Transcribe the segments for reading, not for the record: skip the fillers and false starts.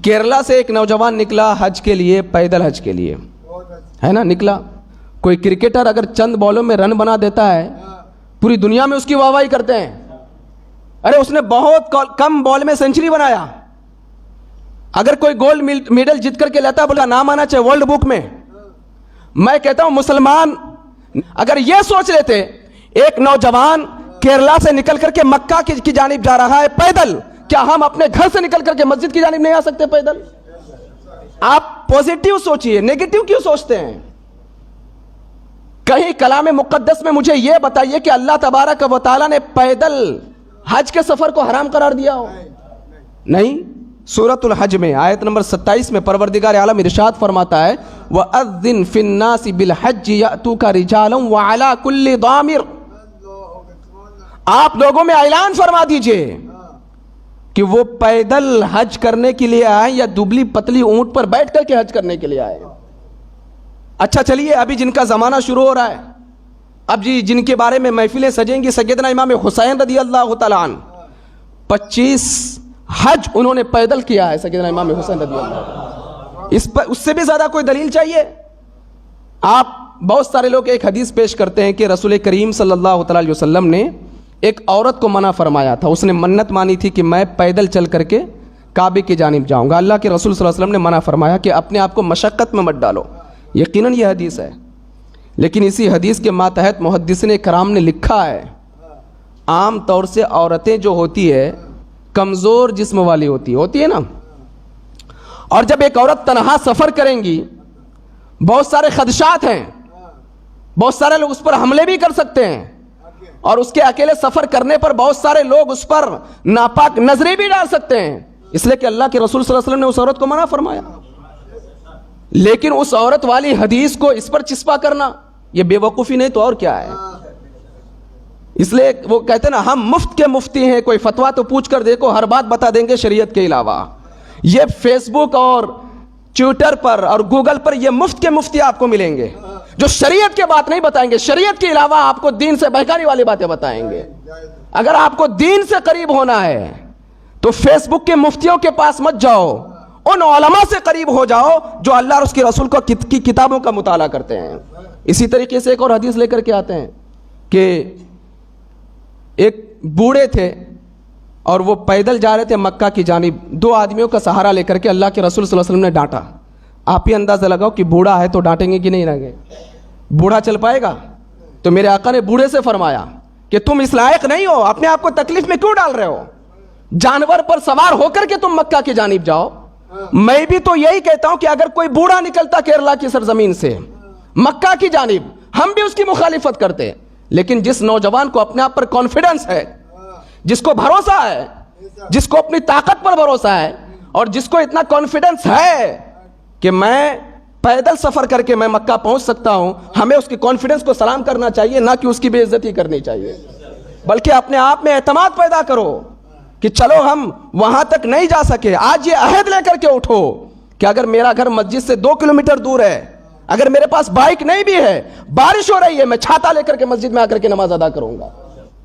کیرلا سے ایک نوجوان نکلا حج کے لیے، پیدل حج کے لیے، ہے نا، نکلا۔ کوئی کرکٹر اگر چند بالوں میں رن بنا دیتا ہے پوری دنیا میں اس کی واہ واہی کرتے ہیں، ارے اس نے بہت کم بال میں سینچری بنایا۔ اگر کوئی گولڈ میڈل جیت کر کے لیتا ہے، بولا نام آنا چاہیے ورلڈ بک میں۔ میں کہتا ہوں مسلمان اگر یہ سوچ لیتے ایک نوجوان کیرلا سے نکل کر کے مکہ کی جانب جا رہا ہے پیدل، کیا ہم اپنے گھر سے نکل کر کے مسجد کی جانب نہیں آ سکتے پیدل؟ آپ پوزیٹیو سوچئے، نیگیٹیو کیوں سوچتے ہیں؟ کہیں کلام مقدس میں مجھے یہ بتائیے کہ اللہ تبارک و تعالیٰ نے پیدل حج کے سفر کو حرام قرار دیا ہو؟ نہیں۔ سورۃ الحج میں آیت نمبر 27 میں پروردگار عالم ارشاد فرماتا ہے وَأَذِّن فِي النَّاسِ بِالْحَجِّ يَأْتُوكَ رِجَالًا وَعَلَى كُلِّ ضَامِرٍ، آپ لوگوں میں اعلان فرما دیجئے کہ وہ پیدل حج کرنے کے لیے آئے یا دبلی پتلی اونٹ پر بیٹھ کر کے حج کرنے کے لیے آئے۔ اچھا چلیے، ابھی جن کا زمانہ شروع ہو رہا ہے، اب جی جن کے بارے میں محفلیں سجیں گی، سیدنا امام حسین رضی اللہ تعالیٰ عنہ 25 حج انہوں نے پیدل کیا ہے، سیدنا امام حسین رضی اللہ عنہ۔ اس سے بھی زیادہ کوئی دلیل چاہیے؟ آپ بہت سارے لوگ ایک حدیث پیش کرتے ہیں کہ رسول کریم صلی اللہ تعالیٰ علیہ وسلم نے ایک عورت کو منع فرمایا تھا، اس نے منت مانی تھی کہ میں پیدل چل کر کے کعبے کی جانب جاؤں گا۔ اللہ کے رسول صلی اللہ علیہ وسلم نے منع فرمایا کہ اپنے آپ کو مشقت میں مت ڈالو۔ یقیناً یہ حدیث ہے، لیکن اسی حدیث کے ماتحت محدثین کرام نے لکھا ہے عام طور سے عورتیں جو ہوتی ہے کمزور جسم والی ہوتی ہے نا، اور جب ایک عورت تنہا سفر کریں گی بہت سارے خدشات ہیں، بہت سارے لوگ اس پر حملے بھی کر سکتے ہیں، اور اس کے اکیلے سفر کرنے پر بہت سارے لوگ اس پر ناپاک نظریں بھی ڈال سکتے ہیں، اس لیے کہ اللہ کے رسول صلی اللہ علیہ وسلم نے اس عورت کو منع فرمایا۔ لیکن اس عورت والی حدیث کو اس پر چسپا کرنا یہ بے وقوفی نہیں تو اور کیا ہے؟ اس لیے وہ کہتے ہیں نا ہم مفت کے مفتی ہیں، کوئی فتویٰ تو پوچھ کر دیکھو، ہر بات بتا دیں گے شریعت کے علاوہ۔ یہ فیس بک اور ٹویٹر پر اور گوگل پر یہ مفت کے مفتی آپ کو ملیں گے جو شریعت کے بات نہیں بتائیں گے، شریعت کے علاوہ آپ کو دین سے بہکانے والی باتیں بتائیں گے۔ اگر آپ کو دین سے قریب ہونا ہے تو فیس بک کے مفتیوں کے پاس مت جاؤ، ان علماء سے قریب ہو جاؤ جو اللہ اور اس کے رسول کی کتابوں کا مطالعہ کرتے ہیں۔ اسی طریقے سے ایک اور حدیث لے کر کے آتے ہیں کہ ایک بوڑھے تھے اور وہ پیدل جا رہے تھے مکہ کی جانب، دو آدمیوں کا سہارا لے کر کے اللہ کے رسول صلی اللہ علیہ وسلم نے ڈانٹا۔ آپ ہی اندازہ لگاؤ کہ بوڑھا ہے تو ڈانٹیں گے کہ نہیں لگے؟ بوڑھا چل پائے گا؟ تو میرے آقا نے بوڑھے سے فرمایا کہ تم اس لائق نہیں ہو، اپنے آپ کو تکلیف میں کیوں ڈال رہے ہو؟ جانور پر سوار ہو کر کے تم مکہ کی جانب جاؤ۔ میں بھی تو یہی کہتا ہوں کہ اگر کوئی بوڑھا نکلتا کیرلا کی سرزمین سے مکہ کی جانب، ہم بھی اس کی مخالفت کرتے، لیکن جس نوجوان کو اپنے آپ پر کانفیڈنس ہے، جس کو بھروسہ ہے، جس کو اپنی طاقت پر بھروسہ ہے، اور جس کو اتنا کانفیڈنس ہے کہ میں پیدل سفر کر کے میں مکہ پہنچ سکتا ہوں، ہمیں اس کی کانفیڈنس کو سلام کرنا چاہیے، نہ کہ اس کی بے عزتی کرنی چاہیے، بلکہ اپنے آپ میں اعتماد پیدا کرو کہ چلو ہم وہاں تک نہیں جا سکے، آج یہ عہد لے کر کے اٹھو کہ اگر میرا گھر مسجد سے 2 کلومیٹر دور ہے، اگر میرے پاس بائک نہیں بھی ہے، بارش ہو رہی ہے، میں چھاتا لے کر کے مسجد میں آ کر کے نماز ادا کروں گا۔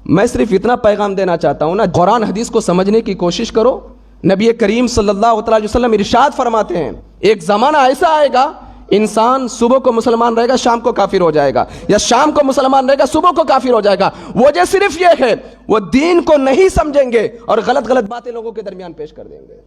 میں صرف اتنا پیغام دینا چاہتا ہوں نا، قرآن حدیث کو سمجھنے کی کوشش کرو۔ نبی کریم صلی اللہ علیہ وسلم ارشاد فرماتے ہیں ایک زمانہ ایسا آئے گا انسان صبح کو مسلمان رہے گا شام کو کافر ہو جائے گا، یا شام کو مسلمان رہے گا صبح کو کافر ہو جائے گا۔ وجہ صرف یہ ہے وہ دین کو نہیں سمجھیں گے اور غلط باتیں لوگوں کے درمیان پیش کر دیں گے۔